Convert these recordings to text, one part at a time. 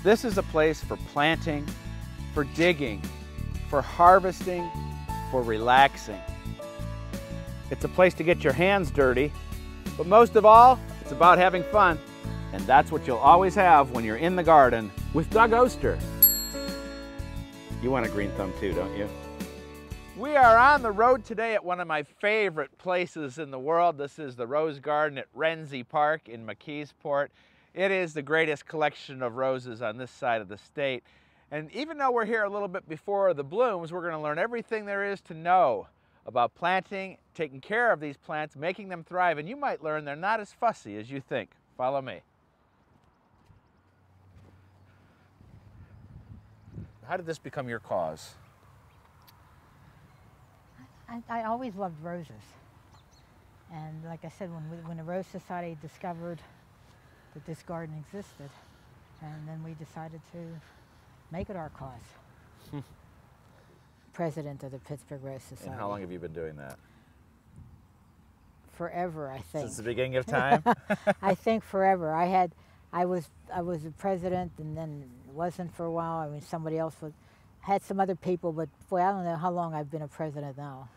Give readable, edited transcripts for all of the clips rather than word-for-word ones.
This is a place for planting, for digging, for harvesting, for relaxing. It's a place to get your hands dirty, but most of all, it's about having fun. And that's what you'll always have when you're in the garden with Doug Oster. You want a green thumb too, don't you? We are on the road today at one of my favorite places in the world. This is the Rose Garden at Renziehausen Park in Mckeesport. It is the greatest collection of roses on this side of the state. And even though we're here a little bit before the blooms, we're going to learn everything there is to know about planting, taking care of these plants, making them thrive. And you might learn they're not as fussy as you think. Follow me. How did this become your cause? I always loved roses. And like I said, when the Rose Society discovered that this garden existed, and then we decided to make it our cause. President of the Pittsburgh Rose Society. And how long have you been doing that? Forever, I think. Since the beginning of time? I think forever. I was the president, and then wasn't for a while. I mean, somebody else had some other people, but boy, I don't know how long I've been a president now.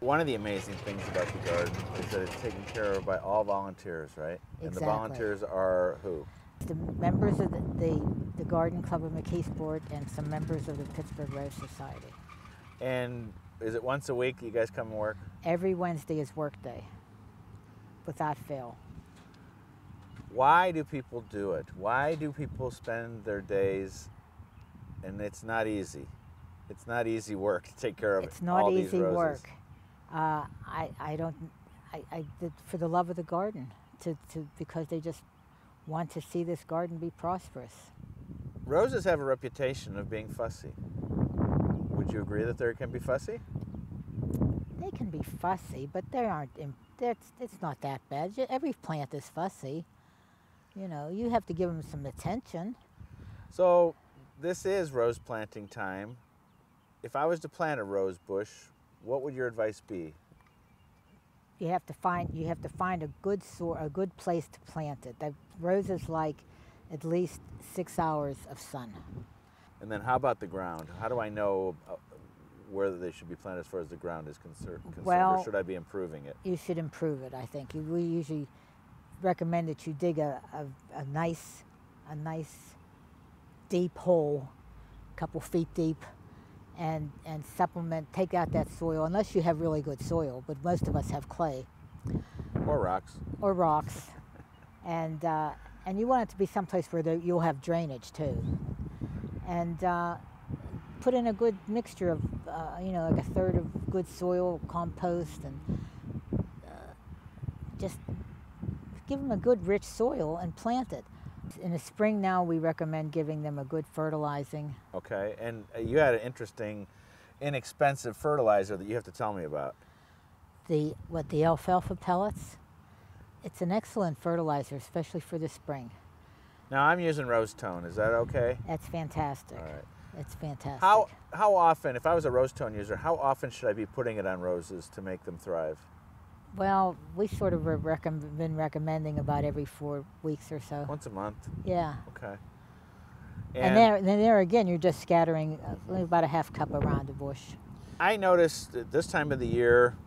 One of the amazing things about the garden is that it's taken care of by all volunteers, right? Exactly. And the volunteers are who? The members of the Garden Club of Mckeesport and some members of the Pittsburgh Rose Society. And is it once a week you guys come and work? Every Wednesday is work day, without fail. Why do people do it? Why do people spend their days, and it's not easy. It's not easy work to take care of It's not all easy these roses. work. I did for the love of the garden, because they just want to see this garden be prosperous. Roses have a reputation of being fussy. Would you agree that they can be fussy? They can be fussy, but they aren't. It's not that bad. Every plant is fussy. You know, you have to give them some attention. So this is rose planting time. If I was to plant a rose bush, what would your advice be? You have to find a good place to plant it. The roses like at least 6 hours of sun. And then how about the ground? How do I know whether they should be planted as far as the ground is concerned, Well, or should I be improving it? You should improve it, I think. We usually recommend that you dig a nice deep hole, a couple feet deep, and supplement, take out that soil, unless you have really good soil, but most of us have clay. Or rocks. Or rocks. And you want it to be someplace where you'll have drainage too. And put in a good mixture of, like a third of good soil, compost, and just give them a good rich soil and plant it. In the spring now, we recommend giving them a good fertilizing. Okay, and you had an interesting, inexpensive fertilizer that you have to tell me about. The alfalfa pellets. It's an excellent fertilizer, especially for the spring. Now I'm using rose tone. Is that okay? That's fantastic. All right. It's fantastic. How often, if I was a rose tone user, how often should I be putting it on roses to make them thrive? Well, we sort of been recommending about every 4 weeks or so. Once a month? Yeah. Okay. And there again, you're just scattering about a half cup around the bush. I noticed that this time of the year,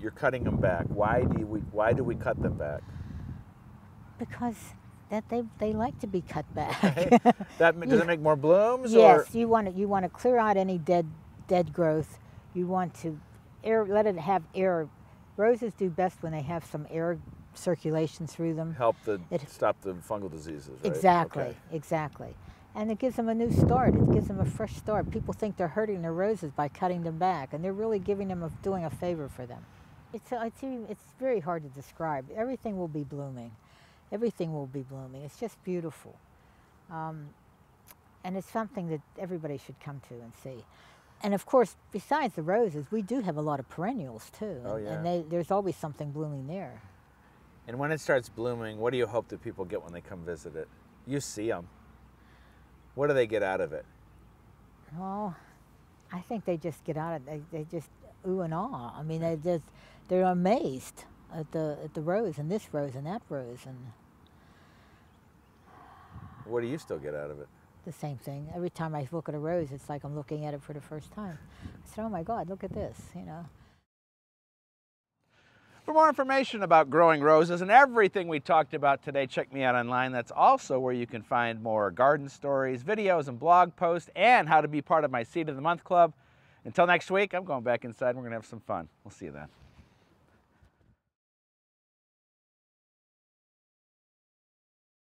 you're cutting them back. Why do we cut them back? Because they like to be cut back. Okay. Does it make more blooms? Yes, you want to clear out any dead growth. You want to let it have air. Roses do best when they have some air circulation through them. Stop the fungal diseases, right? Exactly, okay. Exactly. And it gives them a new start. It gives them a fresh start. People think they're hurting their roses by cutting them back, and they're really doing a favor for them. It's very hard to describe. Everything will be blooming. Everything will be blooming. It's just beautiful. And it's something that everybody should come to and see. And of course, besides the roses, we do have a lot of perennials too. Oh, yeah. And there's always something blooming there. And when it starts blooming, what do you hope that people get when they come visit it? You see them. What do they get out of it? Well, I think they just get out of it. They just ooh and ah. I mean, they're amazed at the rose and this rose and that rose. And what do you still get out of it? the same thing. Every time I look at a rose, it's like I'm looking at it for the first time. I said, oh my God, look at this, you know. For more information about growing roses and everything we talked about today, check me out online. That's also where you can find more garden stories, videos, and blog posts, and how to be part of my Seed of the Month Club. Until next week, I'm going back inside. We're going to have some fun. We'll see you then.